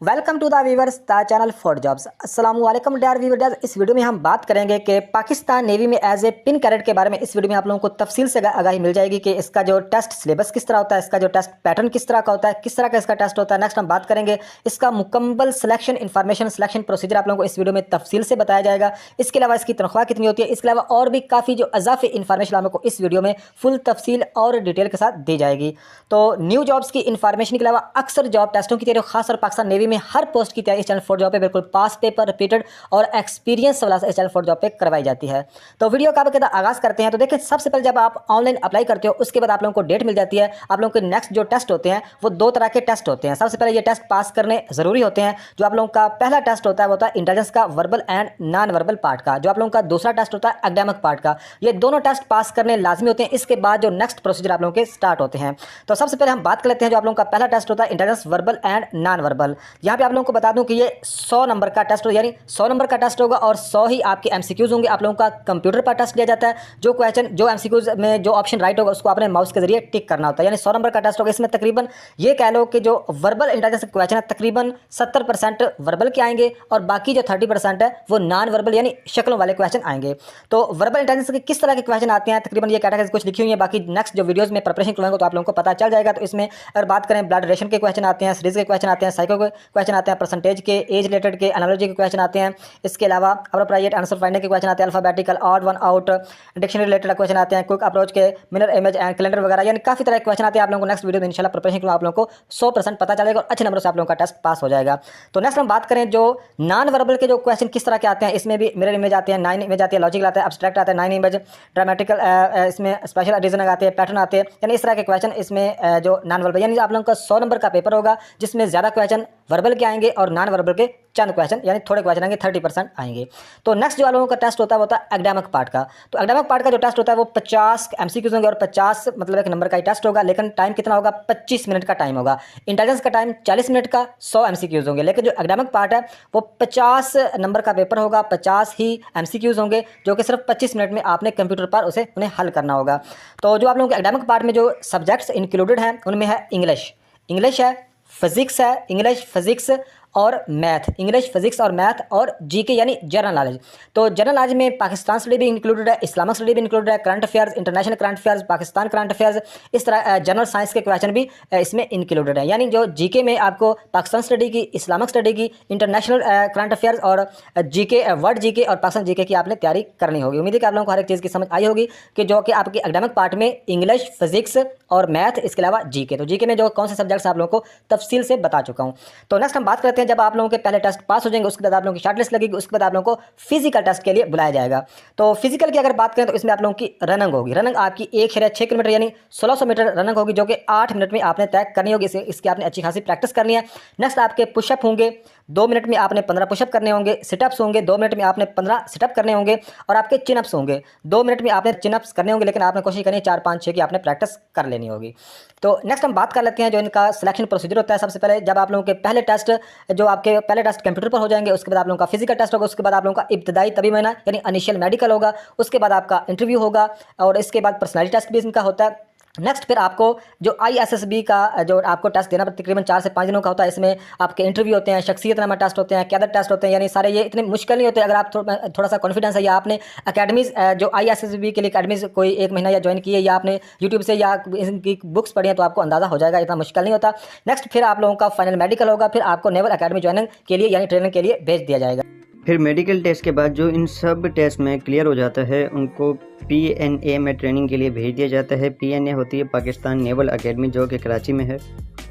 Welcome to the weavers the channel for jobs. अस्सलाम वालेकुम dear viewers. इस video में हम बात करेंगे कि पाकिस्तान नेवी में एज ए पिन कैडेट के बारे में। इस वीडियो में आप लोगों को तफसील से आगाही मिल जाएगी कि इसका जो टेस्ट सिलेबस किस तरह होता है, इसका जो टेस्ट पैटर्न किस तरह का होता है, किस तरह का इसका टेस्ट होता है। नेक्स्ट हम बात करेंगे इसका मुकम्मल सिलेक्शन इन्फॉर्मेशन, सिलेक्शन प्रोसीजर आप लोगों को इस वीडियो में तफसील से बताया जाएगा। इसके अलावा इसकी तनख्वाह कितनी होती है, इसके अलावा और भी काफ़ी जो अजाफी इन्फॉर्मेशन आप लोगों को इस वीडियो में फुल तफसील और डिटेल के साथ दी जाएगी। तो न्यू जॉब्स की इन्फॉर्मेशन के अलावा अक्सर जॉब टेस्टों की तैयारी खास और पाकिस्तान नेवी में हर पोस्ट की इस चैनल फॉर जॉब पे बिल्कुल पास पेपर रिपीटेड और एक्सपीरियंस वाला इस चैनल फॉर जॉब पे करवाई जाती है। तो वीडियो का आप आगाज करते हैं। तो देखिए, सबसे पहले जब आप ऑनलाइन अप्लाई करते हो उसके बाद आप लोगों को डेट मिल जाती है। आप लोगों के नेक्स्ट जो टेस्ट होते हैं वो दो तरह के टेस्ट होते हैं। सबसे पहले ये टेस्ट पास करने जरूरी होते हैं। जो आप लोगों का पहला टेस्ट होता है वो होता है इंटेलिजेंस का verbal and non verbal part का। जो आप लोगों का दूसरा टेस्ट होता है एकेडमिक पार्ट का। ये दोनों टेस्ट पास करने लाजमी होते हैं। इसके बाद जो नेक्स्ट प्रोसीजर आप लोगों के स्टार्ट होते हैं। तो सबसे पहले हम बात कर लेते हैं जो आप लोगों का पहला टेस्ट होता है intelligence verbal and non verbal. यहाँ पे आप लोगों को बता दूं कि ये 100 नंबर का टेस्ट हो, यानी 100 नंबर का टेस्ट होगा और 100 ही आपके एमसीक्यूज होंगे। आप लोगों का कंप्यूटर पर टेस्ट लिया जाता है। जो क्वेश्चन, जो एमसीक्यूज में जो ऑप्शन राइट होगा उसको आपने माउस के जरिए टिक करना होता है। यानी 100 नंबर का टेस्ट होगा। इसमें तकरीबन ये कह लो कि जो वर्बल इंटेलिजेंस के क्वेश्चन है तकरीबन 70% वर्बल के आएंगे और बाकी जो 30% है वो नॉन वर्बल यानी शक्लों वाले क्वेश्चन आएंगे। तो वर्बल इंटेलिजेंस के किस तरह के क्वेश्चन आते हैं, तकरीबन ये कैटेगरी कुछ लिखी हुई है। बाकी नेक्स्ट जो वीडियोस में प्रिपरेशन करवाएंगे तो आप लोगों को पता चल जाएगा। तो इसमें अगर बात करें ब्लड रेशन के क्वेश्चन आते हैं, सीरीज के क्वेश्चन आते हैं, साइको के क्वेश्चन आते हैं, परसेंटेज के, एज रिलेटेड के, एनालॉजी के क्वेश्चन आते हैं। इसके अलावा अप्रोप्रिएट आंसर फाइंडिंग के क्वेश्चन आते हैं, alphabetical, odd one out, dictionary related question आते हैं, क्विक अप्रोच के, मिरर इमेज एंड कैलेंडर वगैरह, यानी काफी तरह के क्वेश्चन आते हैं। आप लोगों को नेक्स्ट वीडियो में इंशाल्लाह प्रिपरेशन के आप लोगों को 100% पता चलेगा और अच्छे नंबर से आप लोगों का टेस्ट पास हो जाएगा। तो नेक्स्ट हम बात करें जो नॉन वर्बल के जो क्वेश्चन किस तरह के आते हैं। इसमें भी मिरर इमेज आते हैं, 9 इमेज आती है, लॉजिकल आता है, एब्स्ट्रैक्ट आता है, 9 इमेज, ड्रामेटिकल, इसमें स्पेशल रीजनिंग आते हैं, पैटर्न आते हैं। यानी इस तरह के क्वेश्चन इसमें जो नॉन वर्बल, यानी आप लोगों का 100 नंबर का पेपर होगा जिसमें ज्यादा क्वेश्चन वर्बल के आएंगे और नॉन वर्बल के चंद क्वेश्चन यानी थोड़े क्वेश्चन आएंगे, 30% आएंगे। तो नेक्स्ट जो आप लोगों का टेस्ट होता है वो होता है एकेडमिक पार्ट का। तो एकेडमिक पार्ट का जो टेस्ट होता है वो 50 एमसीक्यूज होंगे और 50 मतलब एक नंबर का ही टेस्ट होगा। लेकिन टाइम कितना होगा, 25 मिनट का टाइम होगा। इंटेलिजेंस का टाइम 40 मिनट का, 100 एमसीक्यूज होंगे। लेकिन जो एकेडमिक पार्ट है वो 50 नंबर का पेपर होगा, 50 ही एमसीक्यूज होंगे जो कि सिर्फ 25 मिनट में आपने कंप्यूटर पर उसे उन्हें हल करना होगा। तो जो आप लोगों के एकेडमिक पार्ट में जो सब्जेक्ट्स इंक्लूडेड हैं उनमें है इंग्लिश है, फिजिक्स है, इंग्लिश फिजिक्स और मैथ, इंग्लिश फिजिक्स और मैथ और जीके यानी जनरल नॉलेज। तो जनरल नॉलेज में पाकिस्तान स्टडी भी इंक्लूडेड है, इस्लामिक स्टडी भी इंक्लूडेड है, current affairs, international current affairs, Pakistan current affairs, इस तरह जनरल साइंस के क्वेश्चन भी इसमें इंक्लूडेड है। यानी जो जीके में आपको पाकिस्तान स्टडी की, इस्लामिक स्टडी की, इंटरनेशनल करंट अफेयर्स और जीके, वर्ल्ड जीके और पाकिस्तान जीके की आपने तैयारी करनी होगी। उम्मीद है कि आप लोगों को हर एक चीज़ की समझ आई होगी कि जो कि आपके एकेडमिक पार्ट में इंग्लिश, फिजिक्स और मैथ, इसके अलावा जीके। तो जीके में जो कौन से सब्जेक्ट्स आप लोगों को तफसील से बता चुका हूँ। तो नेक्स्ट हम बात करते हैं जब आप लोगों के पहले टेस्ट पास हो जाएंगे उसके बाद आप लोगों की शॉर्ट लिस्ट लगेगी, उसके बाद आप लोगों को फिजिकल टेस्ट के लिए बुलाया जाएगा। तो फिजिकल की अगर बात करें तो इसमें आप लोगों की रनिंग होगी। रनिंग आपकी 1/6 किलोमीटर यानी 1600 मीटर रनिंग होगी जो कि 8 मिनट में आपने तय करनी होगी। इसकी आपने अच्छी खासी प्रैक्टिस करनी है। नेक्स्ट आपके पुशअप होंगे, 2 मिनट में आपने 15 पुशअप करने होंगे। सिटअप्स होंगे, 2 मिनट में आपने 15 सिटअप करने होंगे। और आपके चिनअप्स होंगे, 2 मिनट में आपने चिनअप्स करने होंगे। लेकिन आपने कोशिश करनी है 4, 5, 6 की आपने प्रैक्टिस कर लेनी होगी। तो नेक्स्ट हम बात कर लेते हैं जो इनका सिलेक्शन प्रोसीजर होता है। सबसे पहले जब आप लोगों के पहले टेस्ट, जो आपके पहले टेस्ट कंप्यूटर पर हो जाएंगे, उसके बाद आप लोगों का फिजिकल टेस्ट होगा, उसके बाद आप लोगों का इब्तदाई तबी महीना यानी इनिशियल मेडिकल होगा, उसके बाद आपका इंटरव्यू होगा और इसके बाद पर्सनैलिटी टेस्ट भी इनका होता है। नेक्स्ट फिर आपको जो ISSB का जो आपको टेस्ट देना तकरीबन 4 से 5 दिनों का होता है। इसमें आपके इंटरव्यू होते हैं, शख्सियतनामा टेस्ट होते हैं, कैडर टेस्ट होते हैं। यानी सारे ये इतने मुश्किल नहीं होते। अगर आप थोड़ा सा कॉन्फिडेंस है या आपने अकेडमीज जो ISSB के लिए अकेडमीज कोई 1 महीना या ज्वाइन की है या आपने यूट्यूब से या इनकी बुक्स पढ़ी है तो आपको अंदाजा हो जाएगा, इतना मुश्किल नहीं होता। नेक्स्ट फिर आप लोगों का फाइनल मेडिकल होगा, फिर आपको नेवल अकेडमी ज्वाइनिंग के लिए यानी ट्रेनिंग के लिए भेज दिया जाएगा। फिर मेडिकल टेस्ट के बाद जो इन सब टेस्ट में क्लियर हो जाता है उनको PNA में ट्रेनिंग के लिए भेज दिया जाता है। PNA होती है पाकिस्तान नेवल अकेडमी जो कि कराची में है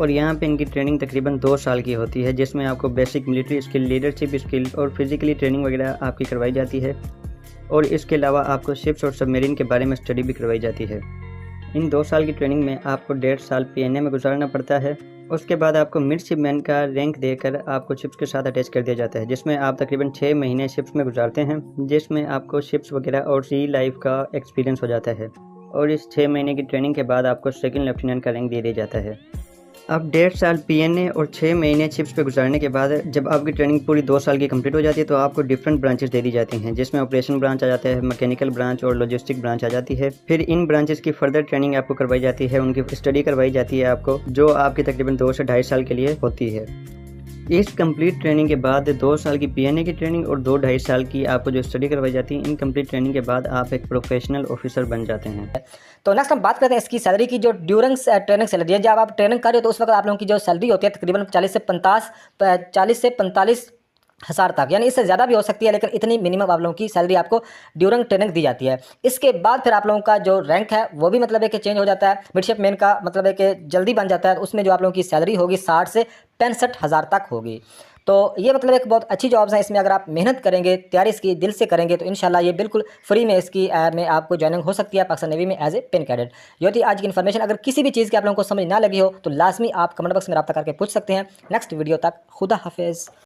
और यहाँ पे इनकी ट्रेनिंग तकरीबन 2 साल की होती है जिसमें आपको basic military skill, leadership skill और फिजिकली ट्रेनिंग वगैरह आपकी करवाई जाती है। और इसके अलावा आपको शिप्स और सबमरीन के बारे में स्टडी भी करवाई जाती है। इन 2 साल की ट्रेनिंग में आपको 1.5 साल PNA में गुजारना पड़ता है। उसके बाद आपको मिडशिपमैन का रैंक देकर आपको शिप्स के साथ अटैच कर दिया जाता है जिसमें आप तकरीबन 6 महीने शिप्स में गुजारते हैं, जिसमें आपको शिप्स वगैरह और सी लाइफ का एक्सपीरियंस हो जाता है। और इस 6 महीने की ट्रेनिंग के बाद आपको सेकंड लेफ्टिनेंट का रैंक दे दिया जाता है। अब 1.5 साल PNA और 6 महीने शिप्स पे गुजारने के बाद जब आपकी ट्रेनिंग पूरी 2 साल की कंप्लीट हो जाती है तो आपको डिफरेंट ब्रांचेस दे दी जाती हैं जिसमें ऑपरेशन ब्रांच आ जाता है, मैकेनिकल ब्रांच और लॉजिस्टिक ब्रांच आ जाती है। फिर इन ब्रांचेस की फर्दर ट्रेनिंग आपको करवाई जाती है, उनकी स्टडी करवाई जाती है आपको, जो आपकी तकरीबन 2 से 2.5 साल के लिए होती है। इस कंप्लीट ट्रेनिंग के बाद 2 साल की पीएनए की ट्रेनिंग और 2-2.5 साल की आपको जो स्टडी करवाई जाती है, इन कंप्लीट ट्रेनिंग के बाद आप एक प्रोफेशनल ऑफिसर बन जाते हैं। तो नेक्स्ट हम बात करते हैं इसकी सैलरी की। जो ड्यूरिंग ट्रेनिंग सैलरी है, जब आप ट्रेनिंग कर रहे हो तो उस वक्त आप लोगों की जो सैलरी होती है तकरीबन 40 से 45 हज़ार तक, यानी इससे ज़्यादा भी हो सकती है, लेकिन इतनी मिनिमम आप लोगों की सैलरी आपको ड्यूरिंग ट्रेनिंग दी जाती है। इसके बाद फिर आप लोगों का जो रैंक है वो भी मतलब है कि चेंज हो जाता है। मिडशिपमैन का मतलब है कि जल्दी बन जाता है, उसमें जो आप लोगों की सैलरी होगी 60 से 65 हज़ार तक होगी। तो ये मतलब एक बहुत अच्छी जॉब्स है। इसमें अगर आप मेहनत करेंगे, तैयारी इसकी दिल से करेंगे, तो इंशाल्लाह ये बिल्कुल फ्री में इसकी में आपको ज्वाइनिंग हो सकती है पाकिस्तान नेवी में एज ए पिन कैडेट। ये थी आज की इन्फॉर्मेशन। अगर किसी भी चीज़ की आप लोगों को समझ ना लगी हो तो लाजमी आप कमेंट बॉक्स में रब्ता करके पूछ सकते हैं। नेक्स्ट वीडियो तक खुदा हाफिज़।